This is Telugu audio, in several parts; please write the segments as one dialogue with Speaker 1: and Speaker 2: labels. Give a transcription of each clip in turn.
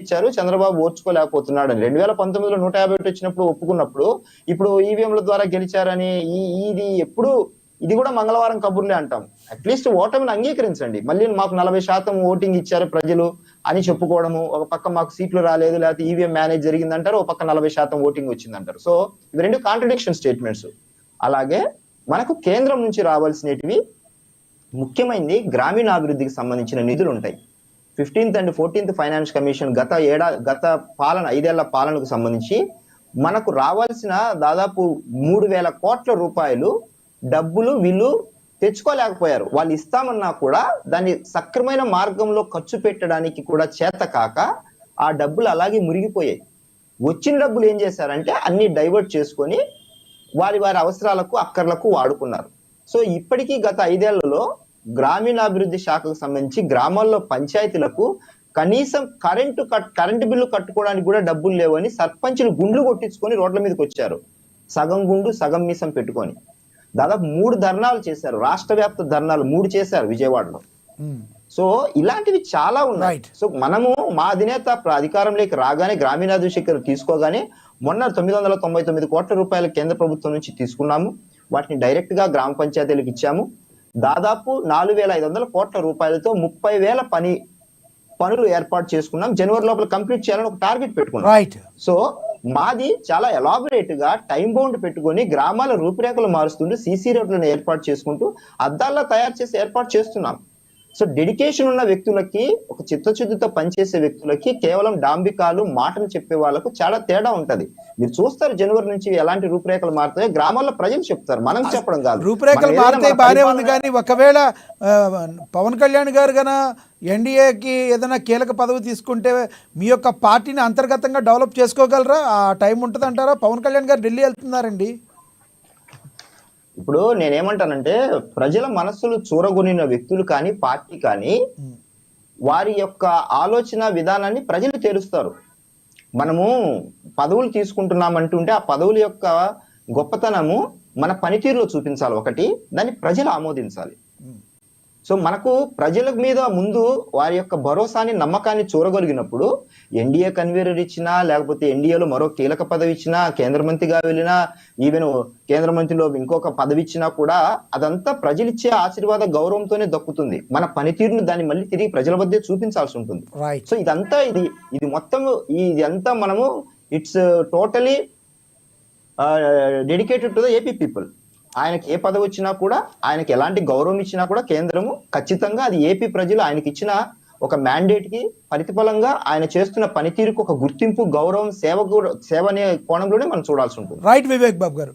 Speaker 1: ఇచ్చారు, చంద్రబాబు ఓర్చుకోలేకపోతున్నాడు అని. 2019లో 151 వచ్చినప్పుడు ఒప్పుకున్నప్పుడు, ఇప్పుడు ఈవీఎంల ద్వారా గెలిచారని ఇది ఎప్పుడు ఇది కూడా మంగళవారం కబుర్లే అంటాం. అట్లీస్ట్ ఓటమిని అంగీకరించండి. మళ్ళీ మాకు 40% ఓటింగ్ ఇచ్చారు ప్రజలు అని చెప్పుకోవడము, ఒక పక్క మాకు సీట్లు రాలేదు, లేకపోతే ఈవీఎం మేనేజ్ జరిగిందంటారు, ఒక పక్క 40% ఓటింగ్ వచ్చిందంటారు. సో ఇవి రెండు కాంట్రడిక్షన్ స్టేట్మెంట్స్. అలాగే మనకు కేంద్రం నుంచి రావాల్సినవి ముఖ్యమైనది గ్రామీణాభివృద్ధికి సంబంధించిన నిధులు ఉంటాయి. 15th and 14th finance commission గత పాలన 5 ఏళ్ల పాలనకు సంబంధించి మనకు రావాల్సిన దాదాపు 3,000 కోట్ల రూపాయలు డబ్బులు వీళ్ళు తెచ్చుకోలేకపోయారు. వాళ్ళు ఇస్తామన్నా కూడా దాన్ని సక్రమైన మార్గంలో ఖర్చు పెట్టడానికి కూడా చేత కాక ఆ డబ్బులు అలాగే మురిగిపోయాయి. వచ్చిన డబ్బులు ఏం చేశారంటే అన్ని డైవర్ట్ చేసుకొని వారి అవసరాలకు అక్కర్లకు వాడుకున్నారు. సో ఇప్పటికీ గత 5 ఏళ్లలో గ్రామీణాభివృద్ధి శాఖకు సంబంధించి గ్రామాల్లో పంచాయతీలకు కనీసం కరెంటు బిల్లు కట్టుకోవడానికి కూడా డబ్బులు లేవని సర్పంచులు గుండ్లు కొట్టించుకొని రోడ్ల మీదకి వచ్చారు. సగం గుండు సగం మీసం పెట్టుకొని దాదాపు 3 ధర్నాలు చేశారు. రాష్ట్ర వ్యాప్త ధర్నాలు 3 చేశారు విజయవాడలో. సో ఇలాంటివి చాలా ఉన్నాయి. సో మనము మా అధినేత అధికారంలోకి రాగానే గ్రామీణాభివృద్ధి శాఖ తీసుకోగానే మొన్న 999 కోట్ల రూపాయలు కేంద్ర ప్రభుత్వం నుంచి తీసుకున్నాము. వాటిని డైరెక్ట్ గా గ్రామ పంచాయతీలకు ఇచ్చాము. దాదాపు 4,500 కోట్ల రూపాయలతో 30,000 పనులు ఏర్పాటు చేసుకున్నాం. జనవరి లోపల కంప్లీట్ చేయాలని ఒక టార్గెట్ పెట్టుకున్నాం. సో మాది చాలా ఎలాబొరేట్ గా టైం బౌండ్ పెట్టుకొని గ్రామాల రూపురేఖలు మారుస్తుంటూ సీసీ రోడ్లను ఏర్పాటు చేసుకుంటూ అద్దాల్లో తయారు చేసి ఏర్పాటు చేస్తున్నాం. సో డెడికేషన్ ఉన్న వ్యక్తులకి, ఒక చిత్తశుద్ధితో పనిచేసే వ్యక్తులకి కేవలం డాంబికాలు మాటలు చెప్పే వాళ్ళకు చాలా తేడా ఉంటది. మీరు చూస్తారు జనవరి నుంచి ఎలాంటి రూపురేఖలు మారుతాయో గ్రామాల్లో ప్రజలు చెప్తారు, మనం చెప్పడం కాదు.
Speaker 2: రూపురేఖలు మారితే బాగానే ఉంది, కానీ ఒకవేళ పవన్ కళ్యాణ్ గారు గన ఎన్డీఏకి ఏదైనా కీలక పదవి తీసుకుంటే మీ యొక్క పార్టీని అంతర్గతంగా డెవలప్ చేసుకోగలరా? ఆ టైం ఉంటుంది అంటారా? పవన్ కళ్యాణ్ గారు ఢిల్లీ వెళ్తున్నారండి.
Speaker 1: ఇప్పుడు నేనేమంటానంటే ప్రజల మనస్సులు చూరగొనిన వ్యక్తులు కానీ పార్టీ కానీ వారి యొక్క ఆలోచన విధానాన్ని ప్రజలు తెలుస్తారు. మనము పదవులు తీసుకుంటున్నామంటుంటే ఆ పదవుల యొక్క గొప్పతనము మన పనితీరులో చూపించాలి. ఒకటి, దాన్ని ప్రజలు ఆమోదించాలి. సో మనకు ప్రజల మీద ముందు వారి యొక్క భరోసాని నమ్మకాన్ని చూరగలిగినప్పుడు ఎన్డీఏ కన్వీనర్ ఇచ్చినా, లేకపోతే ఎన్డీఏలో మరో కీలక పదవి ఇచ్చినా, కేంద్ర మంత్రిగా వెళ్ళినా, ఈవెన్ కేంద్ర మంత్రిలో ఇంకొక పదవి ఇచ్చినా కూడా అదంతా ప్రజలిచ్చే ఆశీర్వాద గౌరవంతోనే దక్కుతుంది. మన పనితీరును దాన్ని మళ్ళీ తిరిగి ప్రజల వద్దే చూపించాల్సి ఉంటుంది. సో ఇదంతా ఇది మొత్తం ఇదంతా మనము it's totally dedicated to the AP people. ఆయనకి ఏ పదవి వచ్చినా కూడా, ఆయనకి ఎలాంటి గౌరవం ఇచ్చినా కూడా కేంద్రము ఖచ్చితంగా అది ఏపీ ప్రజలు ఆయనకి ఇచ్చిన ఒక మ్యాండేట్ కి ప్రతిఫలంగా ఆయన చేస్తున్న పనితీరుకు ఒక గుర్తింపు, గౌరవం, సేవ అనే కోణంలోనే మనం చూడాల్సి ఉంటుంది.
Speaker 2: రైట్ వివేక్ బాబు గారు.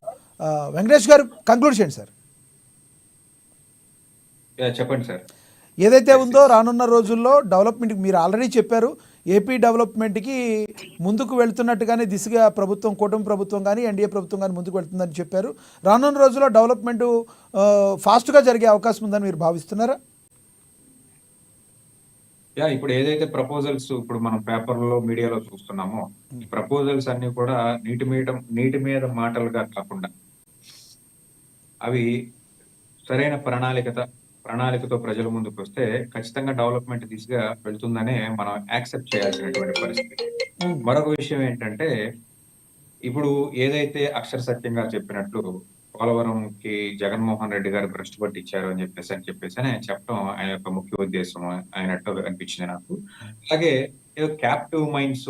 Speaker 2: వెంకటేష్ గారు కంక్లూడ్ చేయండి సార్.
Speaker 3: చెప్పండి సార్.
Speaker 2: ఏదైతే ఉందో రానున్న రోజుల్లో డెవలప్మెంట్కి మీరు ఆల్రెడీ చెప్పారు, ఏపీ డెవలప్మెంట్కి ముందుకు వెళ్తున్నట్టుగానే దిశగా ప్రభుత్వం, కూటమి ప్రభుత్వం కానీ ఎన్డీఏ ప్రభుత్వం కానీ ముందుకు వెళ్తుందని చెప్పారు. రానున్న రోజుల్లో డెవలప్మెంట్ ఫాస్ట్గా జరిగే అవకాశం ఉందని మీరు భావిస్తున్నారా?
Speaker 3: ఇప్పుడు ఏదైతే ప్రపోజల్స్ ఇప్పుడు మనం పేపర్లో మీడియాలో చూస్తున్నామో ఈ ప్రపోజల్స్ అన్ని కూడా నీటి మీద మాటలుగా కాకుండా అవి సరైన ప్రణాళికతో ప్రజల ముందుకు వస్తే ఖచ్చితంగా డెవలప్మెంట్ దిశగా వెళ్తుందనే మనం యాక్సెప్ట్ చేయాల్సినటువంటి పరిస్థితి. మరొక విషయం ఏంటంటే, ఇప్పుడు ఏదైతే అక్షర సత్యం గారు చెప్పినట్లు పోలవరంకి జగన్మోహన్ రెడ్డి గారు భ్రష్టు పట్టించారు అని చెప్పేసి ఆయన చెప్పడం ఆయన యొక్క ముఖ్య ఉద్దేశం అయినట్టు అనిపించింది నాకు. అలాగే క్యాప్టివ్ మైన్స్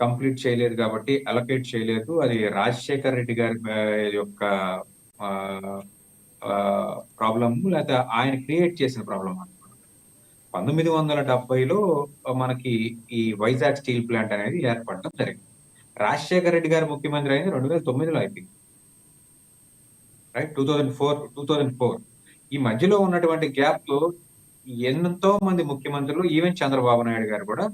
Speaker 3: కంప్లీట్ చేయలేదు కాబట్టి అలొకేట్ చేయలేదు, అది రాజశేఖర్ రెడ్డి గారి యొక్క ప్రాబ్లమ్, లేకపోతే ఆయన క్రియేట్ చేసిన ప్రాబ్లం అనమాట. 1970లో మనకి ఈ వైజాగ్ స్టీల్ ప్లాంట్ అనేది ఏర్పడటం జరిగింది. రాజశేఖర రెడ్డి గారు ముఖ్యమంత్రి అయింది 2009లో అయిపోయింది. రైట్, 2004 ఈ మధ్యలో ఉన్నటువంటి గ్యాప్ లో ఎంతో మంది ముఖ్యమంత్రులు, ఈవెన్ చంద్రబాబు నాయుడు గారు కూడా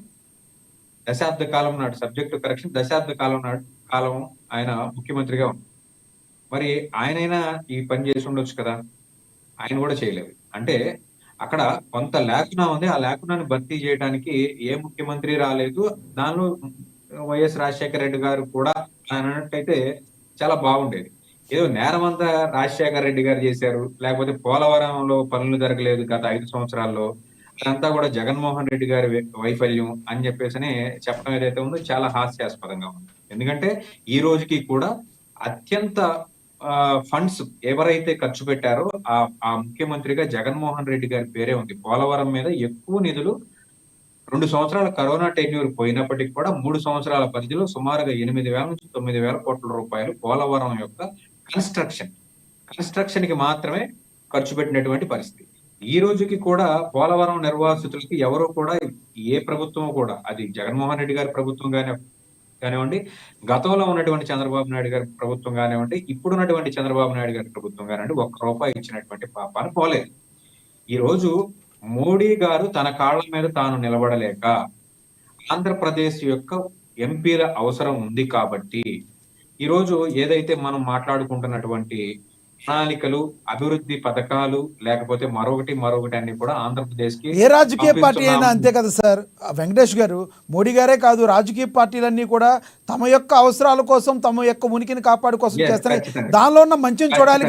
Speaker 3: దశాబ్ద కాలం నాడు, సబ్జెక్టు కరెక్షన్, దశాబ్ద కాలం ఆయన ముఖ్యమంత్రిగా ఉన్నారు. మరి ఆయనైనా ఈ పని చేసి ఉండొచ్చు కదా, ఆయన కూడా చేయలేదు. అంటే అక్కడ కొంత లేఖనా ఉంది, ఆ లేఖనాన్ని భర్తీ చేయడానికి ఏ ముఖ్యమంత్రి రాలేదు. దానిలో వైఎస్ రాజశేఖర రెడ్డి గారు కూడా అన్నట్టయితే చాలా బాగుండేది. ఏదో నేరం అంతా రాజశేఖర రెడ్డి గారు చేశారు, లేకపోతే పోలవరంలో పనులు జరగలేదు గత 5 సంవత్సరాల్లో అదంతా కూడా జగన్మోహన్ రెడ్డి గారి వైఫల్యం అని చెప్పేసి చెప్పడం ఏదైతే ఉందో చాలా హాస్యాస్పదంగా ఉంది. ఎందుకంటే ఈ రోజుకి కూడా అత్యంత ఫండ్స్ ఎవరైతే ఖర్చు పెట్టారో ఆ ముఖ్యమంత్రిగా జగన్మోహన్ రెడ్డి గారి పేరే ఉంది. పోలవరం మీద ఎక్కువ నిధులు 2 సంవత్సరాల కరోనా టెన్యూర్ పోయినప్పటికీ కూడా 3 సంవత్సరాల పరిధిలో సుమారుగా 8,000 నుంచి 9,000 కోట్ల రూపాయలు పోలవరం యొక్క కన్స్ట్రక్షన్ కి మాత్రమే ఖర్చు పెట్టినటువంటి పరిస్థితి. ఈ రోజుకి కూడా పోలవరం నిర్వాసితులకి ఎవరు కూడా ఏ ప్రభుత్వం కూడా, అది జగన్మోహన్ రెడ్డి గారి ప్రభుత్వం కానివ్వండి, గతంలో ఉన్నటువంటి చంద్రబాబు నాయుడు గారి ప్రభుత్వం కానివ్వండి, ఇప్పుడున్నటువంటి చంద్రబాబు నాయుడు గారి ప్రభుత్వం కానివ్వండి, ₹1 ఇచ్చినటువంటి పాపాలు పోలేదు. ఈ రోజు మోడీ గారు తన కాళ్ళ మీద తాను నిలబడలేక ఆంధ్రప్రదేశ్ యొక్క ఎంపీల అవసరం ఉంది కాబట్టి ఈ రోజు ఏదైతే మనం మాట్లాడుకుంటున్నటువంటి ప్రణాళికలు, అభివృద్ధి పథకాలు, లేకపోతే మరొకటి అన్ని కూడా ఆంధ్రప్రదేశ్ కి
Speaker 2: ఏ రాజకీయ పార్టీ అయినా అంతే కదా సార్ వెంకటేష్ గారు. మోడీ గారే కాదు, రాజకీయ పార్టీలన్నీ కూడా తమ యొక్క అవసరాల కోసం, తమ యొక్క ఉనికిని కాపాడు కోసం చేస్తున్నాయి. దానిలో ఉన్న మంచిని చూడాలి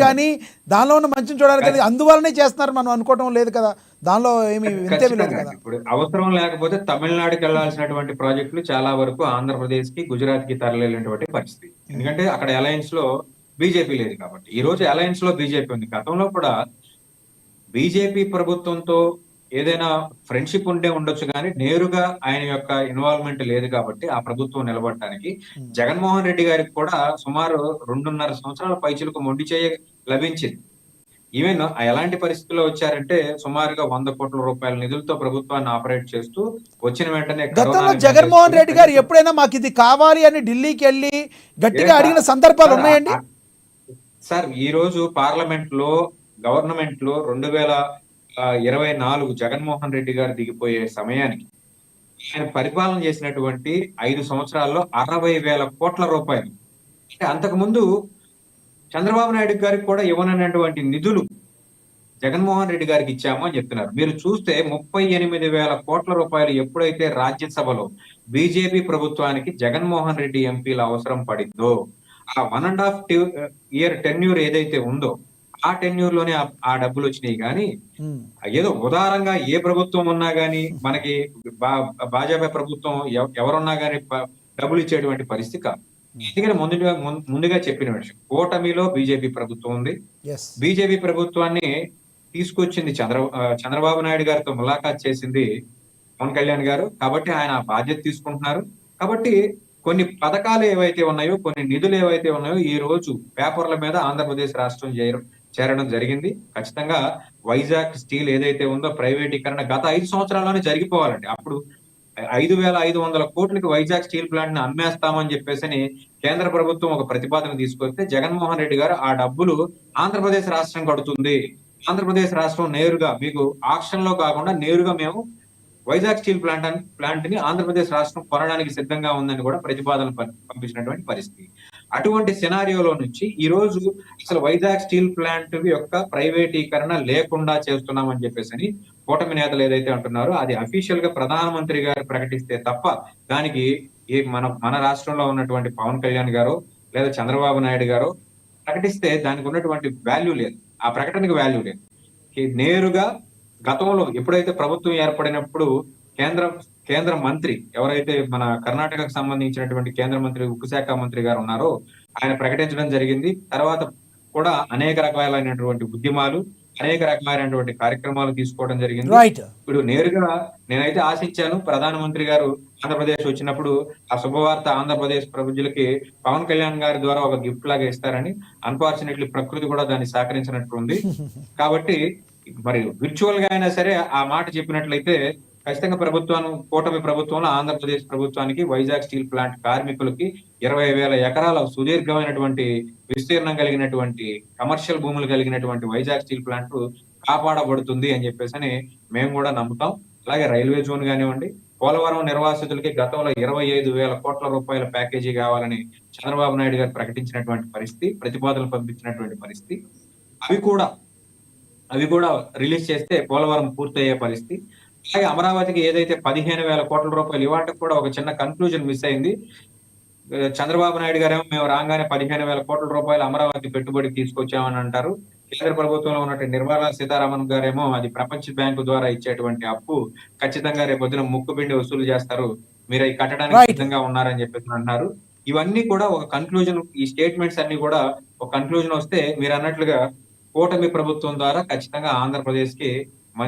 Speaker 2: కానీ అందువల్లనే చేస్తున్నారు మనం అనుకోవడం లేదు కదా. దానిలో ఏమి వింతేమీ లేదు కదా.
Speaker 3: ఇప్పుడు అవసరం లేకపోతే తమిళనాడుకి వెళ్లాల్సినటువంటి ప్రాజెక్టులు చాలా వరకు ఆంధ్రప్రదేశ్ కి, గుజరాత్ కి తరలినటువంటి పరిస్థితి. ఎందుకంటే అక్కడ అలయన్స్ లో బీజేపీ లేదు కాబట్టి. ఈ రోజు అలయన్స్ లో బీజేపీ ఉంది. గతంలో కూడా బీజేపీ ప్రభుత్వంతో ఏదైనా ఫ్రెండ్షిప్ ఉండే ఉండొచ్చు కానీ నేరుగా ఆయన యొక్క ఇన్వాల్వ్మెంట్ లేదు కాబట్టి ఆ ప్రభుత్వం నిలబడటానికి జగన్మోహన్ రెడ్డి గారికి కూడా సుమారు 2.5 సంవత్సరాల పైచిలకు మొండి చేయ లభించింది. ఈవెన్ ఎలాంటి పరిస్థితుల్లో వచ్చారంటే సుమారుగా 100 కోట్ల రూపాయల నిధులతో ప్రభుత్వాన్ని ఆపరేట్ చేస్తూ వచ్చిన వెంటనే
Speaker 2: గతంలో జగన్మోహన్ రెడ్డి గారు ఎప్పుడైనా మాకు ఇది కావాలి అని ఢిల్లీకి వెళ్ళి గట్టిగా అడిగిన సందర్భాలు ఉన్నాయండి
Speaker 3: సార్? ఈ రోజు పార్లమెంట్ లో, గవర్నమెంట్ లో 2024 జగన్మోహన్ రెడ్డి గారు దిగిపోయే సమయానికి ఆయన పరిపాలన చేసినటువంటి 5 సంవత్సరాల్లో 60,000 కోట్ల రూపాయలు, అంటే అంతకుముందు చంద్రబాబు నాయుడు గారికి కూడా ఇవ్వనటువంటి నిధులు జగన్మోహన్ రెడ్డి గారికి ఇచ్చాము అని చెప్తున్నారు. మీరు చూస్తే 38,000 కోట్ల రూపాయలు ఎప్పుడైతే రాజ్యసభలో బీజేపీ ప్రభుత్వానికి జగన్మోహన్ రెడ్డి ఎంపీల అవసరం పడిందో, ఆ 1.5 ఇయర్ టెన్యూర్ ఏదైతే ఉందో ఆ టెన్యూర్ లోనే ఆ డబ్బులు వచ్చినాయి. కానీ ఏదో ఉదారంగా ఏ ప్రభుత్వం ఉన్నా గానీ, మనకి భాజపా ప్రభుత్వం ఎవరున్నా గానీ డబ్బులు ఇచ్చేటువంటి పరిస్థితి కాదు. ఎందుకంటే ముందుగా చెప్పిన విషయం, కూటమిలో బీజేపీ ప్రభుత్వం ఉంది. బీజేపీ ప్రభుత్వాన్ని తీసుకొచ్చింది చంద్రబాబు నాయుడు గారితో ములాఖాత్ చేసింది పవన్ కళ్యాణ్ గారు. కాబట్టి ఆయన బాధ్యత తీసుకుంటున్నారు. కాబట్టి కొన్ని పథకాలు ఏవైతే ఉన్నాయో, కొన్ని నిధులు ఏవైతే ఉన్నాయో ఈ రోజు పేపర్ల మీద ఆంధ్రప్రదేశ్ రాష్ట్రం చేరడం జరిగింది. ఖచ్చితంగా వైజాగ్ స్టీల్ ఏదైతే ఉందో ప్రైవేటీకరణ గత 5 సంవత్సరాల్లోనే జరిగిపోవాలండి. అప్పుడు 5,500 కోట్లకి వైజాగ్ స్టీల్ ప్లాంట్ ని అమ్మేస్తామని చెప్పేసి కేంద్ర ప్రభుత్వం ఒక ప్రతిపాదన తీసుకొస్తే జగన్మోహన్ రెడ్డి గారు ఆ డబ్బులు ఆంధ్రప్రదేశ్ రాష్ట్రం కడుతుంది, ఆంధ్రప్రదేశ్ రాష్ట్రం నేరుగా మీకు ఆక్షన్ లో కాకుండా నేరుగా మేము వైజాగ్ స్టీల్ ప్లాంట్ ని ఆంధ్రప్రదేశ్ రాష్ట్రం కొనడానికి సిద్ధంగా ఉందని కూడా ప్రతిపాదన పంపించినటువంటి పరిస్థితి. అటువంటి సినారియోలో నుంచి ఈ రోజు అసలు వైజాగ్ స్టీల్ ప్లాంట్ యొక్క ప్రైవేటీకరణ లేకుండా చేస్తున్నామని చెప్పేసి కూటమి నేతలు ఏదైతే అంటున్నారో అది అఫీషియల్ గా ప్రధానమంత్రి గారు ప్రకటిస్తే తప్ప దానికి మన రాష్ట్రంలో ఉన్నటువంటి పవన్ కళ్యాణ్ గారు లేదా చంద్రబాబు నాయుడు గారు ప్రకటిస్తే దానికి ఉన్నటువంటి వాల్యూ లేదు, ఆ ప్రకటనకి వాల్యూ లేదు. నేరుగా గతంలో ఎప్పుడైతే ప్రభుత్వం ఏర్పడినప్పుడు కేంద్ర మంత్రి ఎవరైతే మన కర్ణాటకకు సంబంధించినటువంటి కేంద్ర మంత్రి, ఉక్కు శాఖ మంత్రి గారు ఉన్నారో ఆయన ప్రకటించడం జరిగింది. తర్వాత కూడా అనేక రకాలైనటువంటి ఉద్యమాలు, అనేక రకమైనటువంటి కార్యక్రమాలు తీసుకోవడం జరిగింది. ఇప్పుడు నేరుగా నేనైతే ఆశించాను ప్రధానమంత్రి గారు ఆంధ్రప్రదేశ్ వచ్చినప్పుడు ఆ శుభవార్త ఆంధ్రప్రదేశ్ ప్రజలకి పవన్ కళ్యాణ్ గారి ద్వారా ఒక గిఫ్ట్ లాగా ఇస్తారని. అన్ఫార్చునేట్లీ ప్రకృతి కూడా దాన్ని సహకరించినట్టుంది. కాబట్టి మరి విర్చువల్ గా అయినా సరే ఆ మాట చెప్పినట్లయితే ఖచ్చితంగా కూటమి ప్రభుత్వంలో ఆంధ్రప్రదేశ్ ప్రభుత్వానికి వైజాగ్ స్టీల్ ప్లాంట్ కార్మికులకి 20,000 ఎకరాల సుదీర్ఘమైనటువంటి విస్తీర్ణం కలిగినటువంటి కమర్షియల్ భూములు కలిగినటువంటి వైజాగ్ స్టీల్ ప్లాంట్ కాపాడబడుతుంది అని చెప్పేసి మేము కూడా నమ్ముతాం. అలాగే రైల్వే జోన్ కానివ్వండి, పోలవరం నిర్వాసితులకి గతంలో 25,000 కోట్ల రూపాయల ప్యాకేజీ కావాలని చంద్రబాబు నాయుడు గారు ప్రకటించినటువంటి పరిస్థితి, ప్రతిపాదనలు పంపించినటువంటి పరిస్థితి, అవి కూడా రిలీజ్ చేస్తే పోలవరం పూర్తయ్యే పరిస్థితి. అలాగే అమరావతికి ఏదైతే 15,000 కోట్ల రూపాయలు ఇవాటికి కూడా ఒక చిన్న కన్క్లూజన్ మిస్ అయింది. చంద్రబాబు నాయుడు గారేమో మేము రాగానే 15,000 కోట్ల రూపాయలు అమరావతి పెట్టుబడికి తీసుకొచ్చామని అంటారు. కేంద్ర ప్రభుత్వంలో ఉన్నటువంటి నిర్మలా సీతారామన్ గారేమో అది ప్రపంచ బ్యాంకు ద్వారా ఇచ్చేటువంటి అప్పు ఖచ్చితంగా రేపొద్దున ముక్కుపిండి వసూలు చేస్తారు, మీరు అవి కట్టడానికి
Speaker 2: రైట్.
Speaker 3: సిద్ధంగా ఉన్నారని చెప్పేసి అంటున్నారు. ఇవన్నీ కూడా ఒక కన్క్లూజన్, ఈ స్టేట్మెంట్స్ అన్ని కూడా ఒక కన్క్లూజన్ వస్తే మీరు అన్నట్లుగా కూటమి ప్రభుత్వం ద్వారా ఖచ్చితంగా ఆంధ్రప్రదేశ్ కి